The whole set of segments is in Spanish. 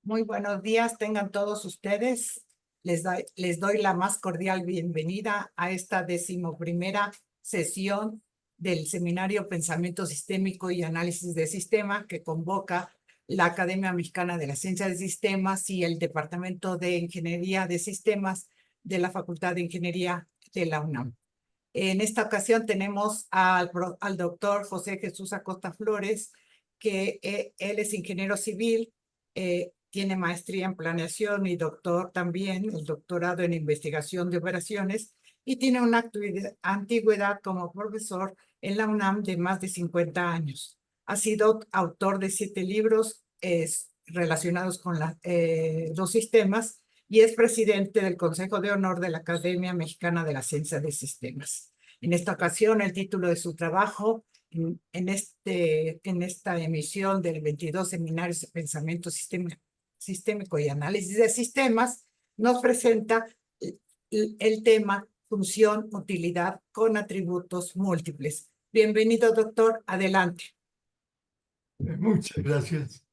Muy buenos días, tengan todos ustedes. Les doy la más cordial bienvenida a esta 11ª sesión del Seminario Pensamiento Sistémico y Análisis de Sistema que convoca la Academia Mexicana de la Ciencia de Sistemas y el Departamento de Ingeniería de Sistemas de la Facultad de Ingeniería de la UNAM. En esta ocasión tenemos al doctor José Jesús Acosta Flores, que él es ingeniero civil, tiene maestría en planeación y doctor también, el doctorado en investigación de operaciones, y tiene una antigüedad como profesor en la UNAM de más de 50 años. Ha sido autor de 7 libros relacionados con los sistemas y es presidente del Consejo de Honor de la Academia Mexicana de la Ciencia de Sistemas. En esta ocasión, el título de su trabajo en esta emisión del 22 Seminarios de Pensamiento Sistémico y Análisis de Sistemas, nos presenta el tema función, utilidad con atributos múltiples. Bienvenido, doctor. Adelante. Muchas gracias.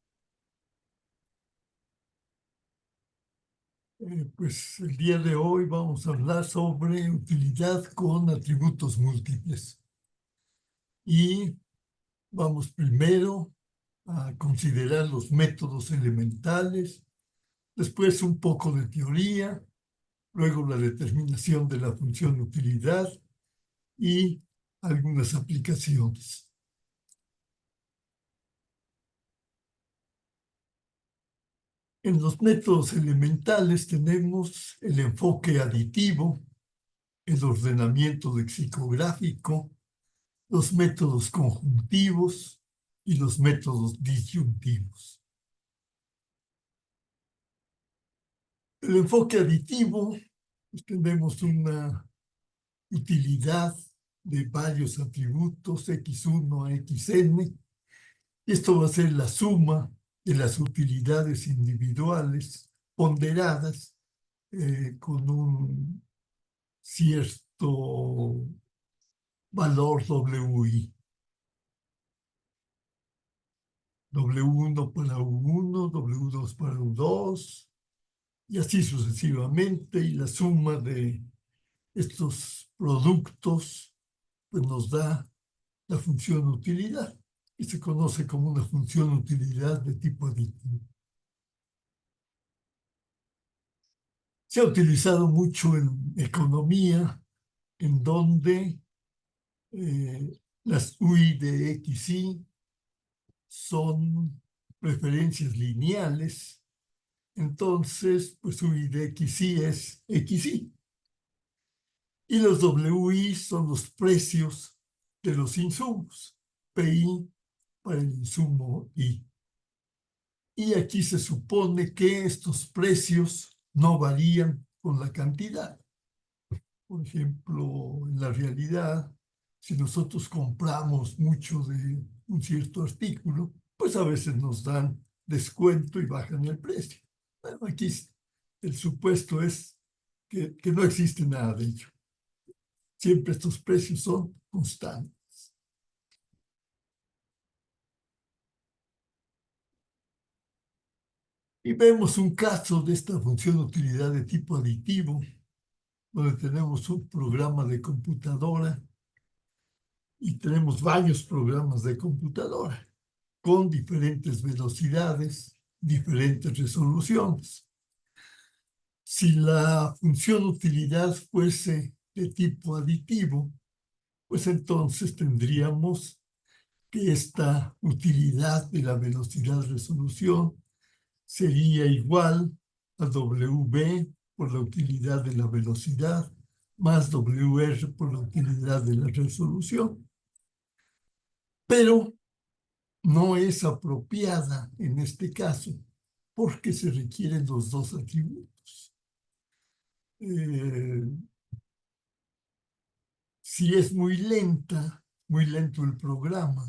Pues el día de hoy vamos a hablar sobre utilidad con atributos múltiples. Y vamos primero a considerar los métodos elementales, después un poco de teoría, luego la determinación de la función utilidad y algunas aplicaciones. En los métodos elementales tenemos el enfoque aditivo, el ordenamiento lexicográfico, los métodos conjuntivos y los métodos disyuntivos. El enfoque aditivo, pues tenemos una utilidad de varios atributos, x1 a xn. Esto va a ser la suma de las utilidades individuales ponderadas con un cierto valor WI. W1 para U1, W2 para U2, y así sucesivamente, y la suma de estos productos pues nos da la función utilidad, que se conoce como una función utilidad de tipo aditivo. Se ha utilizado mucho en economía, en donde las UI de XY son referencias lineales. Entonces, pues UI de XY es XY. Y los WI son los precios de los insumos. PI para el insumo I. Y aquí se supone que estos precios no varían con la cantidad. Por ejemplo, en la realidad, si nosotros compramos mucho de un cierto artículo, pues a veces nos dan descuento y bajan el precio. Bueno, aquí el supuesto es que no existe nada de ello. Siempre estos precios son constantes. Y vemos un caso de esta función de utilidad de tipo aditivo, donde tenemos un programa de computadora y tenemos varios programas de computadora con diferentes velocidades, diferentes resoluciones. Si la función utilidad fuese de tipo aditivo, pues entonces tendríamos que esta utilidad de la velocidad-resolución sería igual a WB por la utilidad de la velocidad más WR por la utilidad de la resolución. Pero no es apropiada en este caso porque se requieren los dos atributos. Si es muy lento el programa,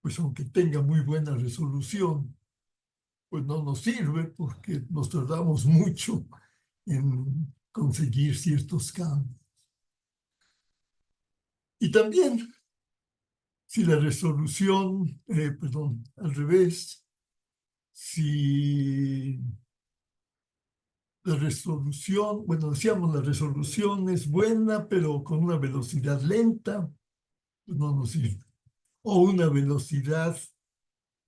pues aunque tenga muy buena resolución, pues no nos sirve porque nos tardamos mucho en conseguir ciertos cambios. Y también, si la resolución, al revés, si la resolución, bueno, decíamos la resolución es buena, pero con una velocidad lenta, pues no nos sirve. O una velocidad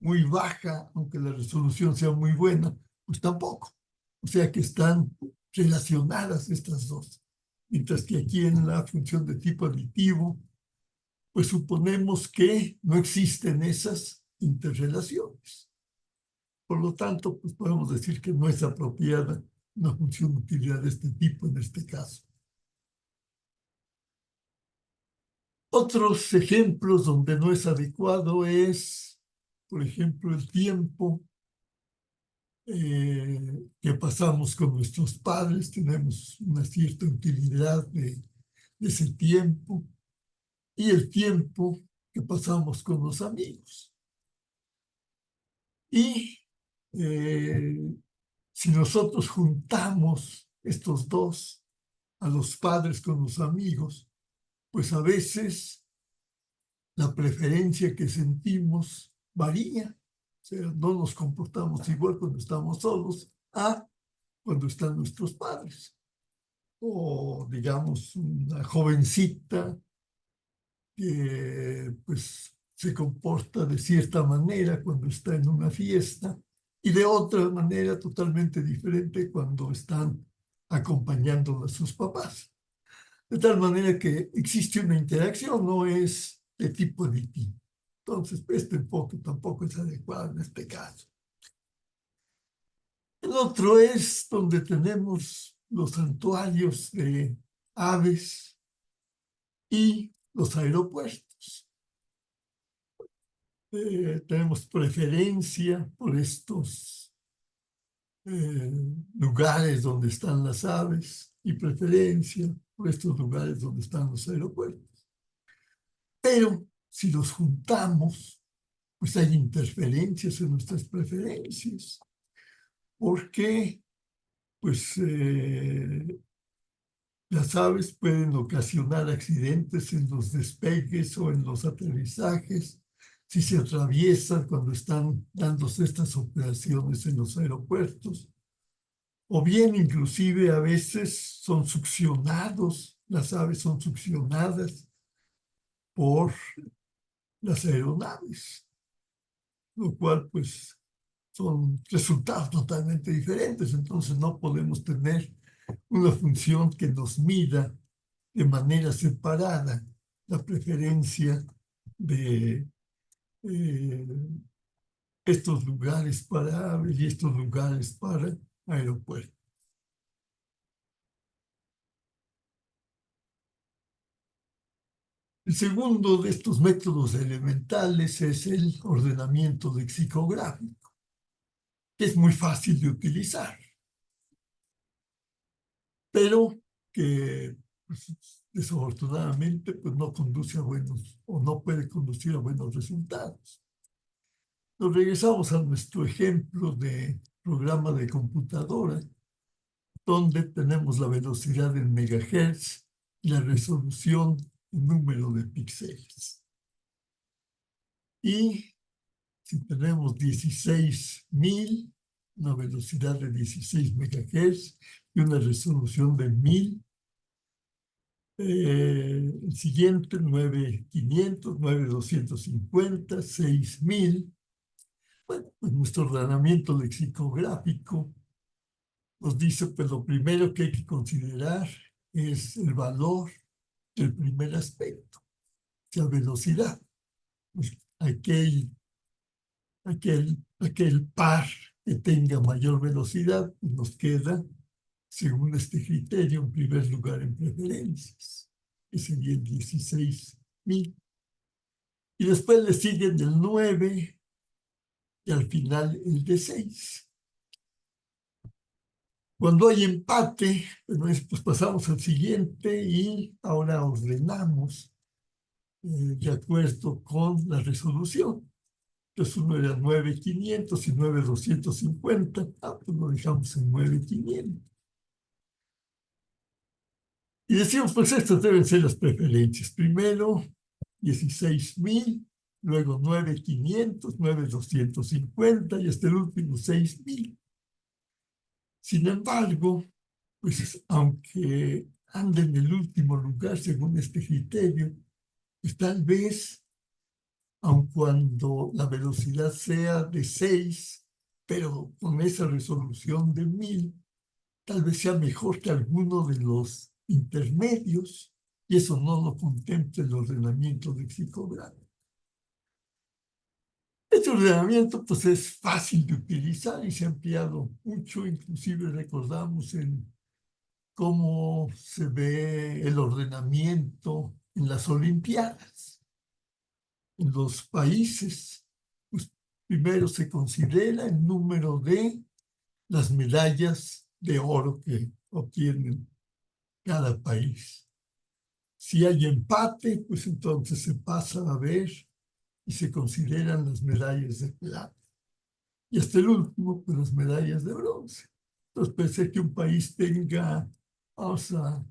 muy baja, aunque la resolución sea muy buena, pues tampoco. O sea que están relacionadas estas dos. Mientras que aquí en la función de tipo aditivo, pues suponemos que no existen esas interrelaciones. Por lo tanto, pues podemos decir que no es apropiada una función de utilidad de este tipo en este caso. Otros ejemplos donde no es adecuado es, por ejemplo, el tiempo que pasamos con nuestros padres. Tenemos una cierta utilidad de ese tiempo, y el tiempo que pasamos con los amigos. Y si nosotros juntamos estos dos, a los padres con los amigos, pues a veces la preferencia que sentimos varía. O sea, no nos comportamos igual cuando estamos solos a cuando están nuestros padres. O digamos, una jovencita que pues se comporta de cierta manera cuando está en una fiesta y de otra manera totalmente diferente cuando están acompañando a sus papás. De tal manera que existe una interacción, no es de tipo aditivo. Entonces, este enfoque tampoco es adecuado en este caso. El otro es donde tenemos los santuarios de aves y los aeropuertos. Tenemos preferencia por estos lugares donde están las aves y preferencia por estos lugares donde están los aeropuertos. Pero si los juntamos, pues hay interferencias en nuestras preferencias, porque pues las aves pueden ocasionar accidentes en los despegues o en los aterrizajes, si se atraviesan cuando están dándose estas operaciones en los aeropuertos, o bien inclusive a veces son succionados, las aves son succionadas por las aeronaves, lo cual pues son resultados totalmente diferentes. Entonces no podemos tener una función que nos mida de manera separada la preferencia de estos lugares para aves y estos lugares para aeropuertos. El segundo de estos métodos elementales es el ordenamiento lexicográfico, que es muy fácil de utilizar, pero que pues, desafortunadamente pues, no conduce a buenos o no puede conducir a buenos resultados. Nos regresamos a nuestro ejemplo de programa de computadora, donde tenemos la velocidad en megahertz y la resolución en número de píxeles. Y si tenemos 16.000, una velocidad de 16 megahertz y una resolución de 1000, el siguiente 9500, 9250, 6000. Bueno, pues nuestro ordenamiento lexicográfico nos dice, pues lo primero que hay que considerar es el valor del primer aspecto, la velocidad. Pues aquel par que tenga mayor velocidad, pues nos queda, según este criterio, en primer lugar en preferencias, que sería el 16.000. Y después le siguen el 9 y al final el de 6. Cuando hay empate, pues pasamos al siguiente y ahora ordenamos de acuerdo con la resolución. Entonces uno era 9.500 y 9.250. Pues lo dejamos en 9.500. Y decimos, pues estas deben ser las preferencias. Primero, 16.000, luego 9,500, 9,250 y hasta el último 6,000. Sin embargo, pues aunque ande en el último lugar según este criterio, pues tal vez, aun cuando la velocidad sea de 6, pero con esa resolución de 1000, tal vez sea mejor que alguno de los intermedios, y eso no lo contempla el ordenamiento lexicográfico. Este ordenamiento pues es fácil de utilizar y se ha empleado mucho, inclusive recordamos en cómo se ve el ordenamiento en las Olimpiadas. En los países, pues primero se considera el número de las medallas de oro que obtienen cada país. Si hay empate, pues entonces se pasa a ver y se consideran las medallas de plata. Y hasta el último, pues las medallas de bronce. Entonces, puede ser que un país tenga, vamos a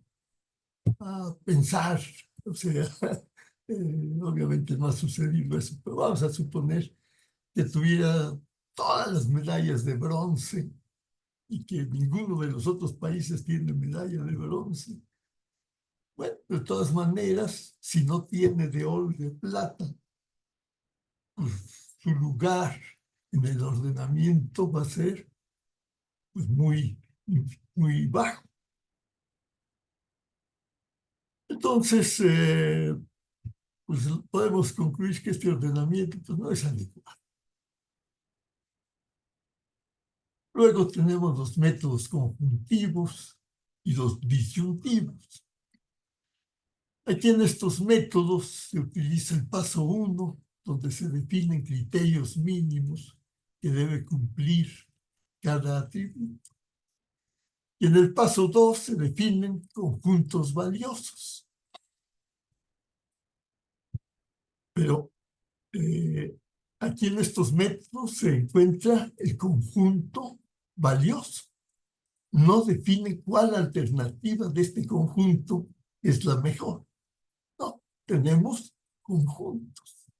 pensar, o sea, obviamente no ha sucedido eso, pero vamos a suponer que tuviera todas las medallas de bronce y que ninguno de los otros países tiene medalla de bronce. Bueno, de todas maneras, si no tiene de oro y de plata, pues su lugar en el ordenamiento va a ser pues, muy bajo. Entonces, pues podemos concluir que este ordenamiento pues, no es adecuado. Luego tenemos los métodos conjuntivos y los disyuntivos. Aquí en estos métodos se utiliza el paso 1, donde se definen criterios mínimos que debe cumplir cada atributo. Y en el paso 2 se definen conjuntos valiosos. Pero aquí en estos métodos se encuentra el conjunto valioso. No define cuál alternativa de este conjunto es la mejor. No, tenemos conjuntos.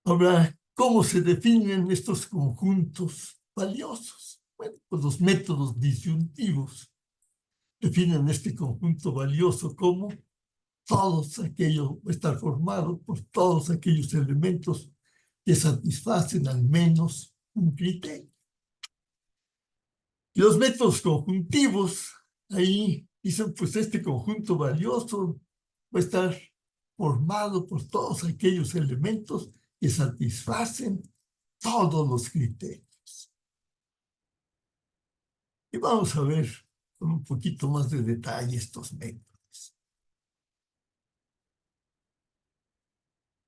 Ahora, ¿cómo se definen estos conjuntos valiosos? Bueno, pues los métodos disyuntivos definen este conjunto valioso como todos aquellos, está formado por todos aquellos elementos que satisfacen al menos un criterio. Y los métodos conjuntivos, ahí dicen, pues este conjunto valioso va a estar formado por todos aquellos elementos que satisfacen todos los criterios. Y vamos a ver con un poquito más de detalle estos métodos.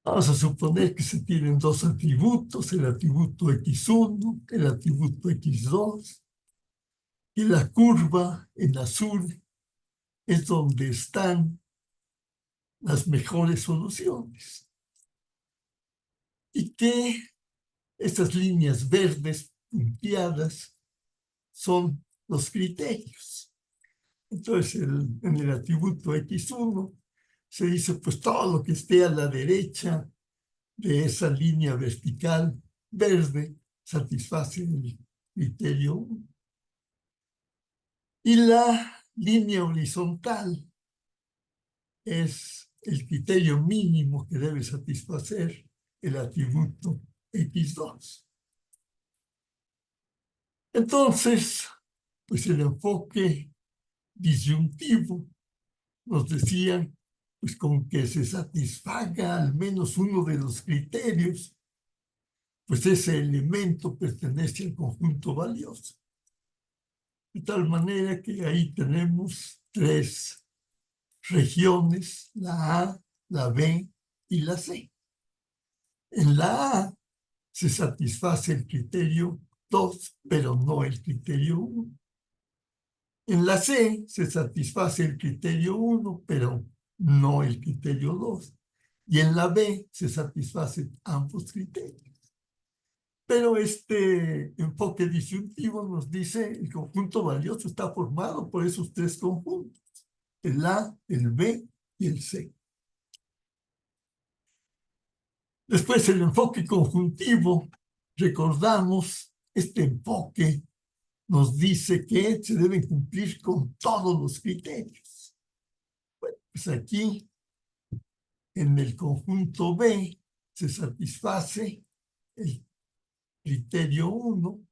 Vamos a suponer que se tienen dos atributos, el atributo x1, el atributo x2, y la curva en azul es donde están las mejores soluciones. Y que estas líneas verdes punteadas son los criterios. Entonces, en el atributo x1 se dice, pues todo lo que esté a la derecha de esa línea vertical verde satisface el criterio 1. Y la línea horizontal es el criterio mínimo que debe satisfacer el atributo x2. Entonces, pues el enfoque disyuntivo nos decía, pues con que se satisfaga al menos uno de los criterios, pues ese elemento pertenece al conjunto valioso. De tal manera que ahí tenemos tres regiones, la A, la B y la C. En la A se satisface el criterio 2, pero no el criterio 1. En la C se satisface el criterio 1, pero no el criterio 2. Y en la B se satisfacen ambos criterios. Pero este enfoque disyuntivo nos dice el conjunto valioso está formado por esos tres conjuntos, el A, el B y el C. Después el enfoque conjuntivo, recordamos, este enfoque nos dice que se deben cumplir con todos los criterios. Bueno, pues aquí, en el conjunto B, se satisface el criterio 1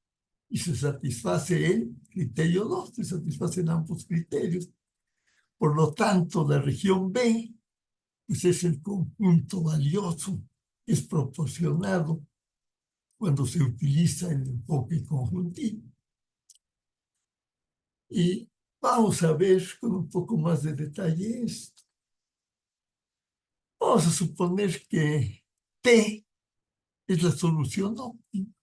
y se satisface el criterio 2, se satisfacen ambos criterios. Por lo tanto, la región B, pues es el conjunto valioso, es proporcionado cuando se utiliza el enfoque conjuntivo. Y vamos a ver con un poco más de detalle esto. Vamos a suponer que T es la solución óptima,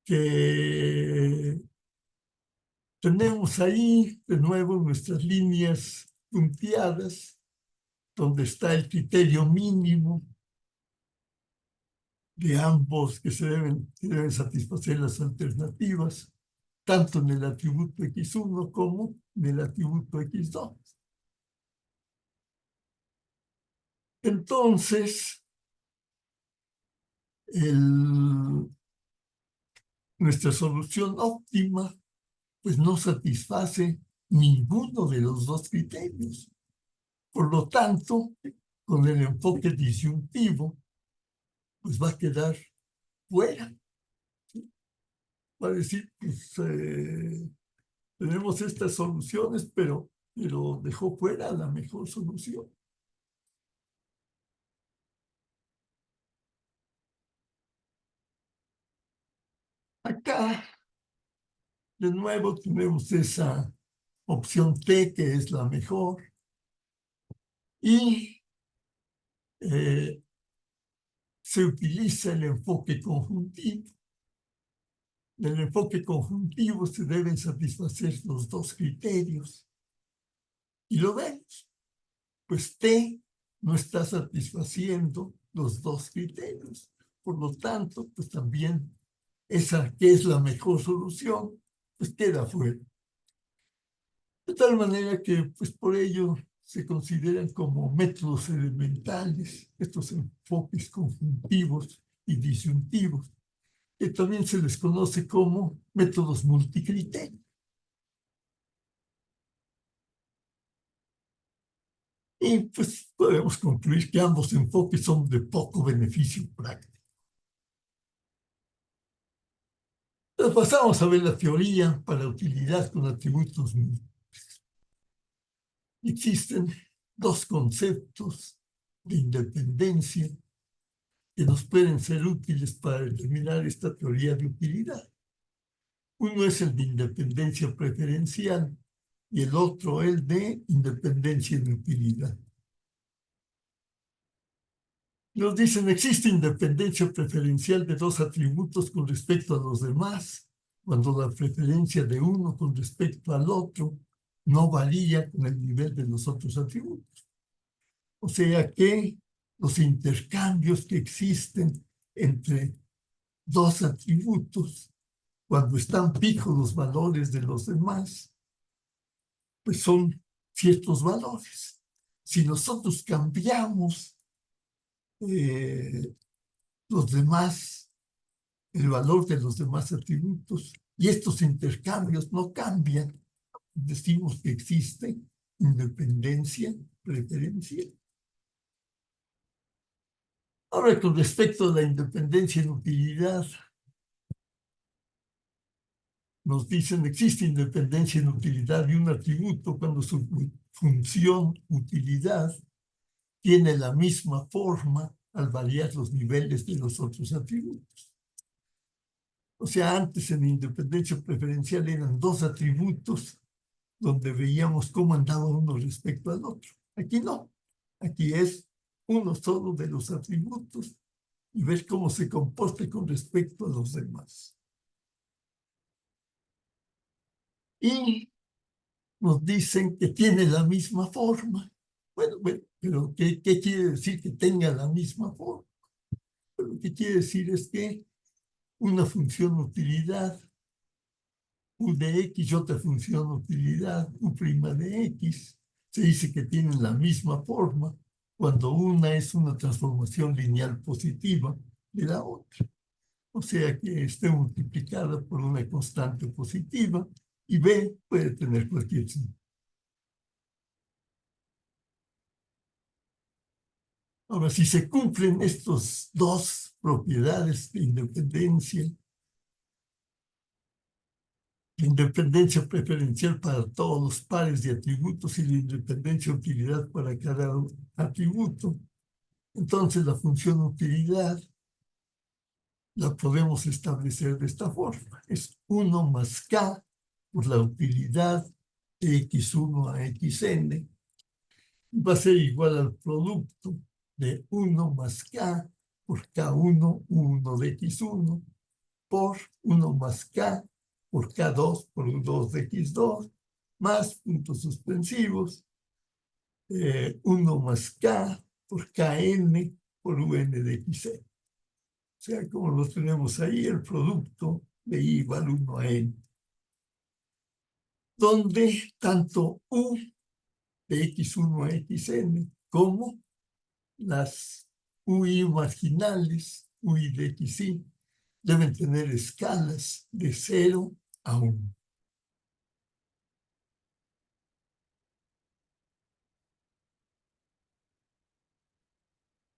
que tenemos ahí de nuevo nuestras líneas punteadas, donde está el criterio mínimo de ambos que deben satisfacer las alternativas, tanto en el atributo X1 como en el atributo X2. Entonces, nuestra solución óptima pues no satisface ninguno de los dos criterios. Por lo tanto, con el enfoque disyuntivo, pues va a quedar fuera. ¿Sí? Va a decir, pues tenemos estas soluciones, pero dejó fuera la mejor solución. Acá, de nuevo, tenemos esa opción T, que es la mejor, y se utiliza el enfoque conjuntivo. En el enfoque conjuntivo se deben satisfacer los dos criterios. Y lo vemos, pues T no está satisfaciendo los dos criterios. Por lo tanto, pues también esa que es la mejor solución, pues queda fuera. De tal manera que, pues por ello, se consideran como métodos elementales estos enfoques conjuntivos y disyuntivos, que también se les conoce como métodos multicriterios. Y pues podemos concluir que ambos enfoques son de poco beneficio práctico. Entonces pasamos a ver la teoría para utilidad con atributos múltiples. Existen dos conceptos de independencia que nos pueden ser útiles para determinar esta teoría de utilidad. Uno es el de independencia preferencial y el otro el de independencia de utilidad. Nos dicen, existe independencia preferencial de dos atributos con respecto a los demás, cuando la preferencia de uno con respecto al otro no varía con el nivel de los otros atributos. O sea que los intercambios que existen entre dos atributos, cuando están fijos los valores de los demás, pues son ciertos valores. Si nosotros cambiamos los demás, el valor de los demás atributos, y estos intercambios no cambian, decimos que existe independencia preferencial. Ahora, con respecto a la independencia en utilidad, nos dicen existe independencia en utilidad de un atributo cuando su función utilidad tiene la misma forma al variar los niveles de los otros atributos. O sea, antes en independencia preferencial eran dos atributos donde veíamos cómo andaba uno respecto al otro. Aquí no. Aquí es uno solo de los atributos y ver cómo se comporta con respecto a los demás. Y nos dicen que tiene la misma forma. Bueno, pero ¿qué quiere decir que tenga la misma forma? Pero lo que quiere decir es que una función utilidad, U de X y otra función utilidad, U' de X, se dice que tienen la misma forma, cuando una es una transformación lineal positiva de la otra. O sea que esté multiplicada por una constante positiva y B puede tener cualquier signo. Ahora, si se cumplen estas dos propiedades de independencia, la independencia preferencial para todos los pares de atributos y la independencia de utilidad para cada atributo, entonces la función utilidad la podemos establecer de esta forma. Es 1 más k por la utilidad de x1 a xn. Va a ser igual al producto de 1 más k por k1, 1 de x1, por 1 más k por k2 por u2 de x2, más puntos suspensivos, 1 más k por kn por un de xn. O sea, como lo tenemos ahí, el producto de I igual 1 a n, donde tanto U de x1 a xn como las UI marginales, UI de xi, deben tener escalas de 0 a 1.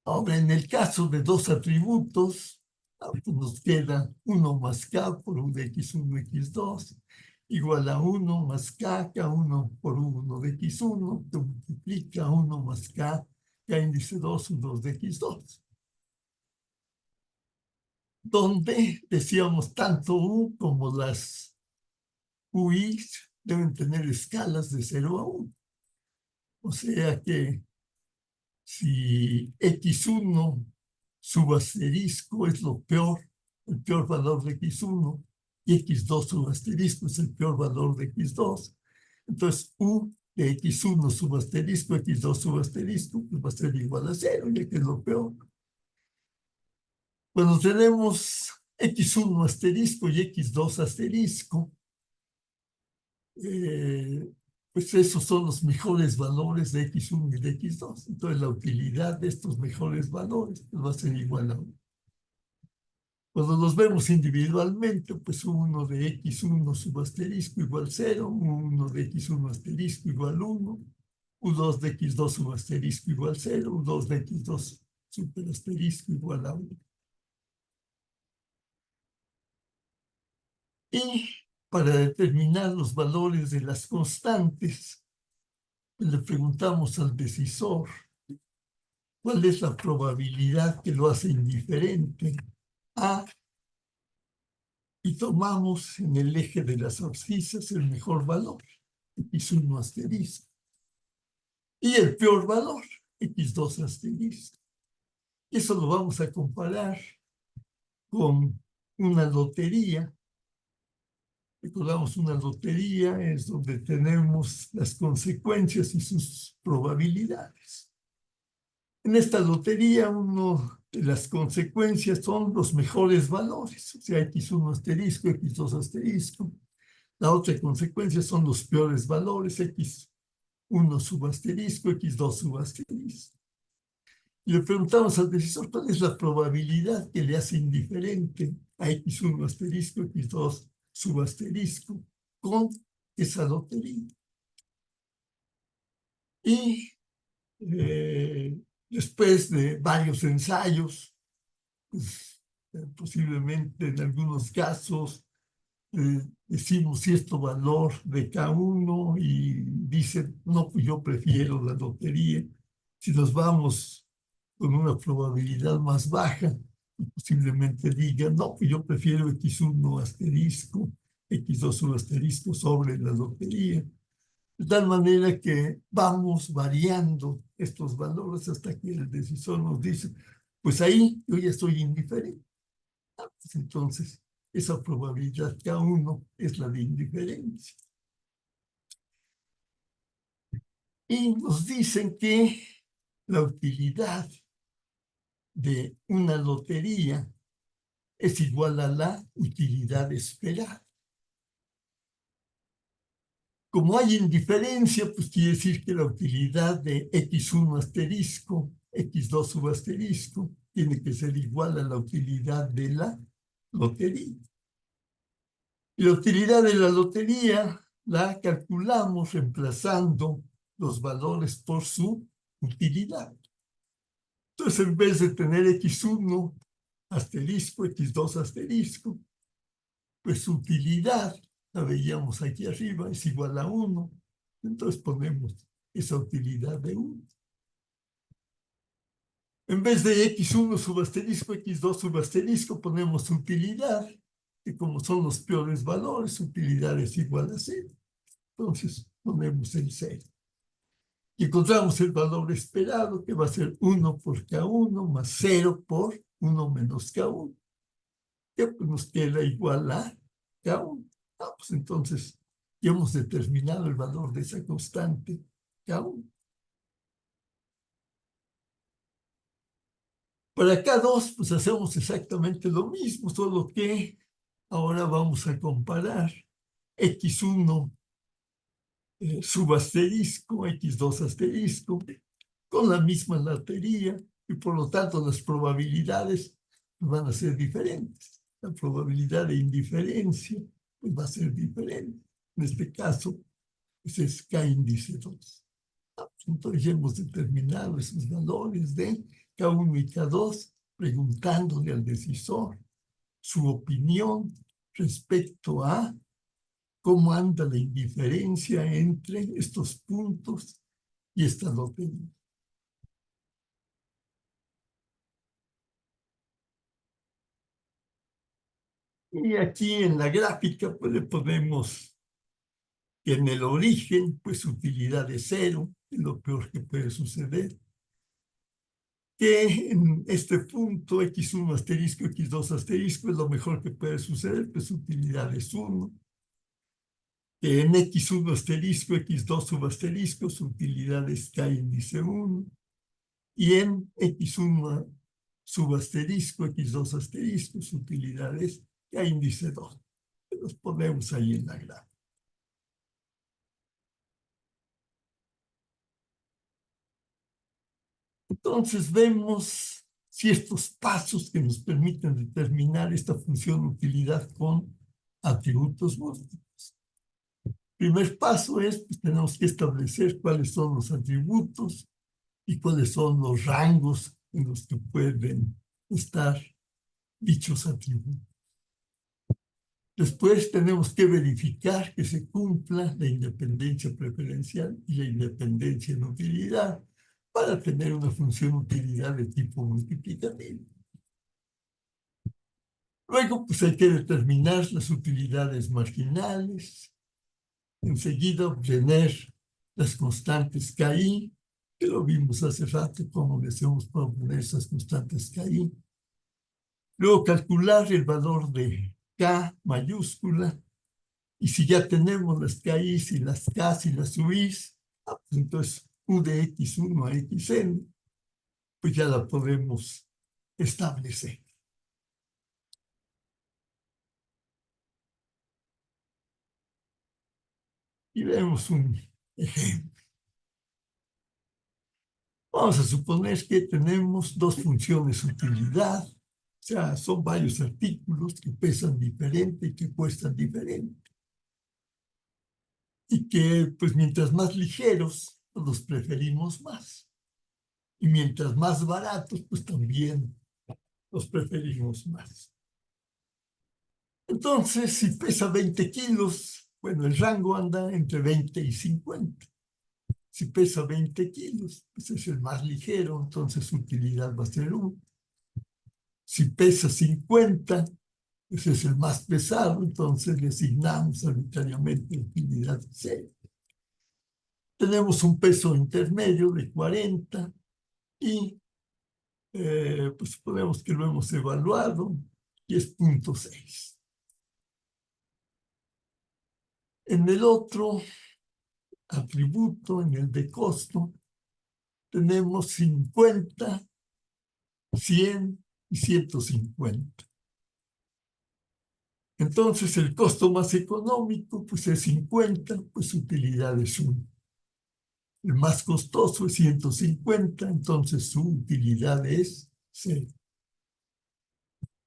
Ahora, en el caso de dos atributos, pues nos queda 1 más k por u de x1, x2, igual a 1 más k, k1 por u1 de x1, que multiplica 1 más k, k índice 2, u2 de x2. Donde decíamos tanto u como las ui deben tener escalas de 0 a 1. O sea que si x1 subasterisco es lo peor, el peor valor de x1, y x2 subasterisco es el peor valor de x2, entonces u de x1 subasterisco, x2 subasterisco, pues va a ser igual a 0, ya que es lo peor. Cuando tenemos x1 asterisco y x2 asterisco, pues esos son los mejores valores de x1 y de x2. Entonces la utilidad de estos mejores valores pues, va a ser igual a 1. Cuando los vemos individualmente, pues 1 de x1 subasterisco igual 0, 1 de x1 asterisco igual 1, u2 de x2 subasterisco igual 0, u2 de x2 superasterisco igual a 1. Y para determinar los valores de las constantes, le preguntamos al decisor cuál es la probabilidad que lo hace indiferente a, y tomamos en el eje de las abscisas el mejor valor, x1 asterisco, y el peor valor, x2 asterisco. Eso lo vamos a comparar con una lotería. Recordamos, una lotería es donde tenemos las consecuencias y sus probabilidades. En esta lotería, una de las consecuencias son los mejores valores, o sea, x1 asterisco, x2 asterisco. La otra consecuencia son los peores valores, x1 subasterisco, x2 subasterisco. Y le preguntamos al decisor cuál es la probabilidad que le hace indiferente a x1 asterisco, x2 subasterisco con esa lotería. Y después de varios ensayos, pues, posiblemente en algunos casos decimos cierto valor de K1 y dicen, no, pues yo prefiero la lotería. Si nos vamos con una probabilidad más baja, posiblemente digan, no, pues yo prefiero x1 asterisco, x2 subasterisco sobre la lotería. De tal manera que vamos variando estos valores hasta que el decisor nos dice, pues ahí yo ya estoy indiferente. Pues entonces, esa probabilidad K1 es la de indiferencia. Y nos dicen que la utilidad de una lotería es igual a la utilidad esperada. Como hay indiferencia, pues quiere decir que la utilidad de x1 asterisco, x2 subasterisco, tiene que ser igual a la utilidad de la lotería. Y la utilidad de la lotería la calculamos reemplazando los valores por su utilidad. Entonces, en vez de tener x1 asterisco, x2 asterisco, pues su utilidad, la veíamos aquí arriba, es igual a 1. Entonces ponemos esa utilidad de 1. En vez de x1 subasterisco, x2 subasterisco, ponemos su utilidad, que como son los peores valores, su utilidad es igual a 0. Entonces ponemos el 0. Y encontramos el valor esperado, que va a ser 1 por K1 más 0 por 1 menos K1, que pues nos queda igual a K1. Pues entonces ya hemos determinado el valor de esa constante K1. Para K2, pues hacemos exactamente lo mismo, solo que ahora vamos a comparar x1 subasterisco, x2 asterisco, con la misma lotería, y por lo tanto las probabilidades van a ser diferentes. La probabilidad de indiferencia pues, va a ser diferente. En este caso, pues es K índice 2. Entonces ya hemos determinado esos valores de K1 y K2, preguntándole al decisor su opinión respecto a cómo anda la indiferencia entre estos puntos y esta lotería. Y aquí en la gráfica pues le ponemos que en el origen pues utilidad es 0, es lo peor que puede suceder. Que en este punto x1 asterisco, x2 asterisco es lo mejor que puede suceder, pues utilidad es 1. Que en x1 asterisco, x2 subasterisco, su utilidad es k índice 1. Y en x1 subasterisco, x2 asterisco, su utilidad es k índice 2. Los ponemos ahí en la gráfica. Entonces vemos ciertos pasos que nos permiten determinar esta función utilidad con atributos múltiples. Primer paso es, pues tenemos que establecer cuáles son los atributos y cuáles son los rangos en los que pueden estar dichos atributos. Después tenemos que verificar que se cumpla la independencia preferencial y la independencia en utilidad para tener una función utilidad de tipo multiplicativo. Luego, pues hay que determinar las utilidades marginales. Enseguida obtener las constantes KI, que lo vimos hace rato, cómo deseamos proponer esas constantes KI. Luego calcular el valor de K mayúscula. Y si ya tenemos las KIs y las Ks y las UIs, pues entonces U de X1 a XN, pues ya la podemos establecer. Y vemos un ejemplo. Vamos a suponer que tenemos dos funciones utilidad, o sea, son varios artículos que pesan diferente y que cuestan diferente. Y que, pues, mientras más ligeros, los preferimos más. Y mientras más baratos, pues también los preferimos más. Entonces, si pesa 20 kilos, bueno, el rango anda entre 20 y 50. Si pesa 20 kilos, pues es el más ligero, entonces su utilidad va a ser 1. Si pesa 50, pues es el más pesado, entonces le asignamos arbitrariamente utilidad 0. Tenemos un peso intermedio de 40 y pues suponemos que lo hemos evaluado y es 0.6. En el otro atributo, en el de costo, tenemos 50, 100 y 150. Entonces el costo más económico pues es 50, pues su utilidad es 1. El más costoso es 150, entonces su utilidad es 0.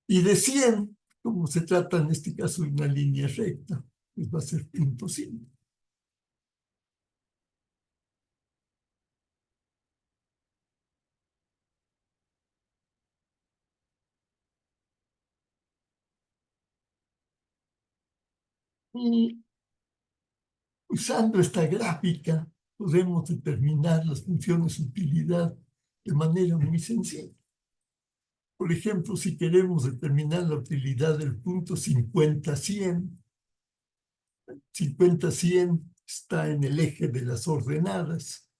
Y de 100, como se trata en este caso de una línea recta, pues va a ser 0.5. Y usando esta gráfica podemos determinar las funciones de utilidad de manera muy sencilla. Por ejemplo, si queremos determinar la utilidad del punto 50-100, 50-100 está en el eje de las ordenadas.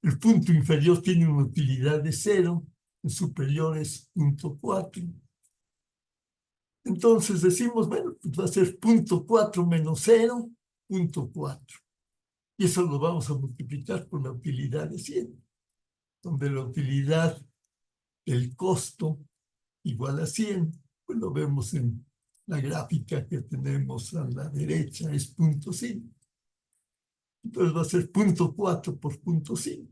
El punto inferior tiene una utilidad de 0, el superior es 0.4. Entonces decimos, bueno, pues va a ser 0.4 menos 0, 0.4. Y eso lo vamos a multiplicar por la utilidad de 100, donde la utilidad del costo igual a 100, pues lo vemos en la gráfica que tenemos a la derecha, es 0.5. Entonces va a ser 0.4 por 0.5.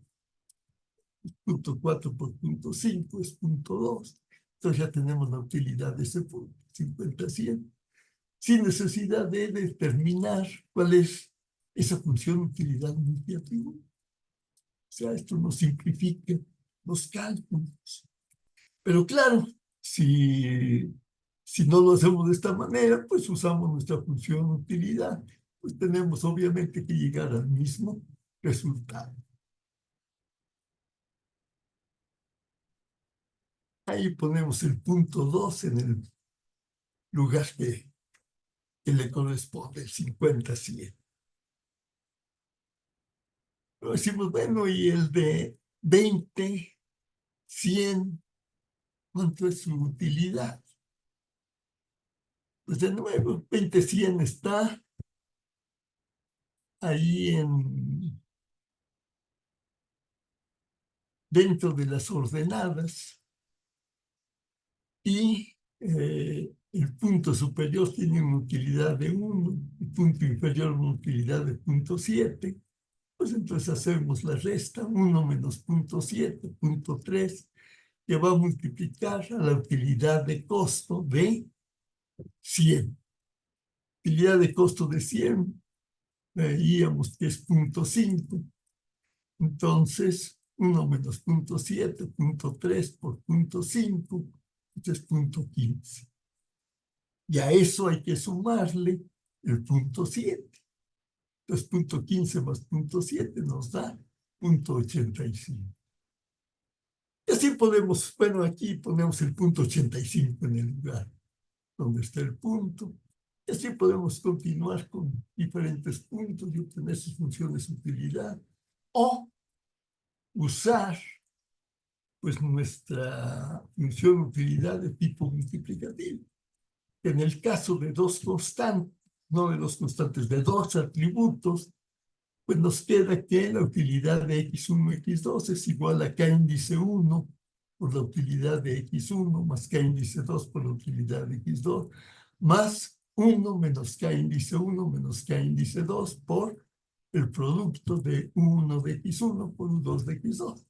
0.4 por 0.5 es 0.2. Entonces ya tenemos la utilidad de ese punto, 50-100, sin necesidad de determinar cuál es esa función utilidad multiatributo. O sea, esto nos simplifica los cálculos. Pero claro, si no lo hacemos de esta manera, pues usamos nuestra función utilidad, pues tenemos obviamente que llegar al mismo resultado. Ahí ponemos el punto 2 en el lugar que le corresponde, el 50-100. Pero decimos, bueno, y el de 20-100, ¿cuánto es su utilidad? Pues de nuevo, 20-100 está ahí dentro de las ordenadas y el punto superior tiene una utilidad de 1, el punto inferior una utilidad de 0.7, pues entonces hacemos la resta, 1 menos 0.7, 0.3, que va a multiplicar a la utilidad de costo de 100. Utilidad de costo de 100, veíamos que es 0.5. Entonces, 1 menos 0.7, 0.3 por 0.5, es 0.15. Y a eso hay que sumarle el 0.7. Entonces, 0.15 más 0.7 nos da 0.85. Y así podemos, bueno, aquí ponemos el 0.85 en el lugar donde está el punto. Y así podemos continuar con diferentes puntos y obtener sus funciones de utilidad. O usar pues nuestra función utilidad de tipo multiplicativo. En el caso de dos constantes, no de dos constantes, de dos atributos, pues nos queda que la utilidad de x1, x2 es igual a k índice 1 por la utilidad de x1 más k índice 2 por la utilidad de x2 más 1 menos k índice 1 menos k índice 2 por el producto de 1 de x1 por 2 de x2.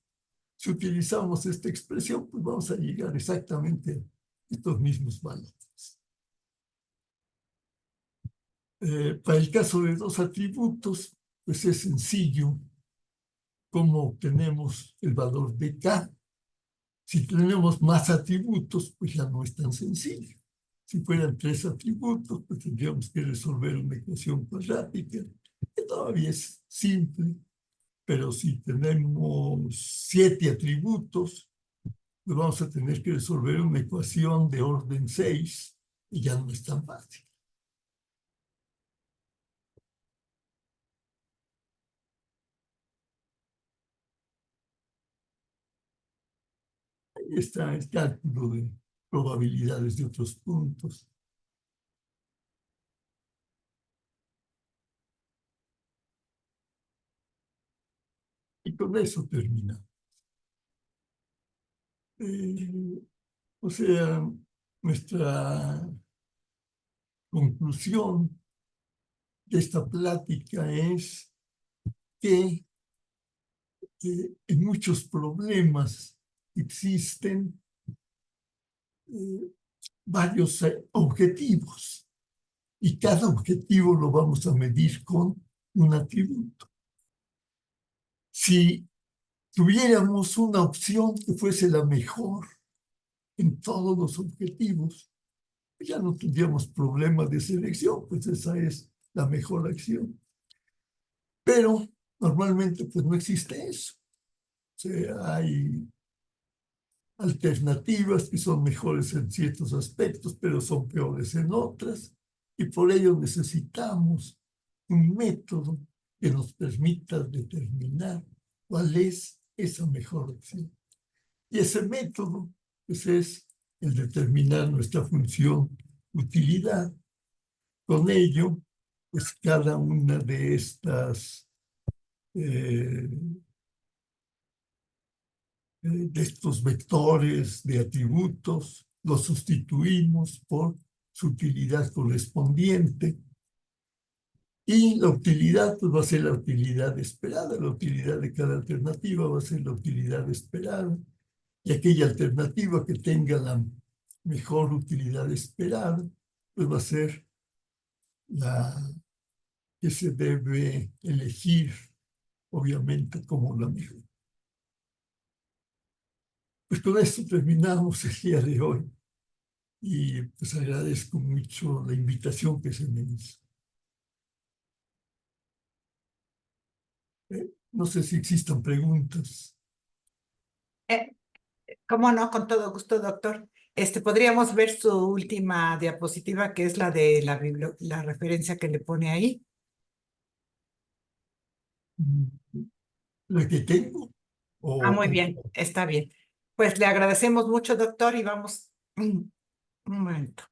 Si utilizamos esta expresión, pues vamos a llegar exactamente a estos mismos valores. Para el caso de dos atributos, pues es sencillo cómo obtenemos el valor de K. Si tenemos más atributos, pues ya no es tan sencillo. Si fueran 3 atributos, pues tendríamos que resolver una ecuación cuadrática, que todavía es simple, pero si tenemos 7 atributos, pues vamos a tener que resolver una ecuación de orden 6 y ya no es tan fácil. Ahí está el cálculo de probabilidades de otros puntos. Y con eso termina. O sea, nuestra conclusión de esta plática es que en muchos problemas existen varios objetivos y cada objetivo lo vamos a medir con un atributo. Si tuviéramos una opción que fuese la mejor en todos los objetivos, ya no tendríamos problema de selección, pues esa es la mejor acción. Pero normalmente pues no existe eso. O sea, hay alternativas que son mejores en ciertos aspectos, pero son peores en otras, y por ello necesitamos un método que nos permita determinar cuál es esa mejor opción. Y ese método pues, es el determinar nuestra función utilidad. Con ello, pues cada una de estas de estos vectores de atributos, los sustituimos por su utilidad correspondiente. Y la utilidad pues, va a ser la utilidad esperada. La utilidad de cada alternativa va a ser la utilidad esperada. Y aquella alternativa que tenga la mejor utilidad esperada, pues va a ser la que se debe elegir, obviamente, como la mejor. Pues con esto terminamos el día de hoy. Y pues agradezco mucho la invitación que se me hizo. No sé si existan preguntas. Eh, ¿Cómo no? Con todo gusto, doctor. Podríamos ver su última diapositiva, que es la de la referencia que le pone ahí. La que tengo. Ah, muy O, bien, está bien. Pues le agradecemos mucho, doctor, y vamos un momento.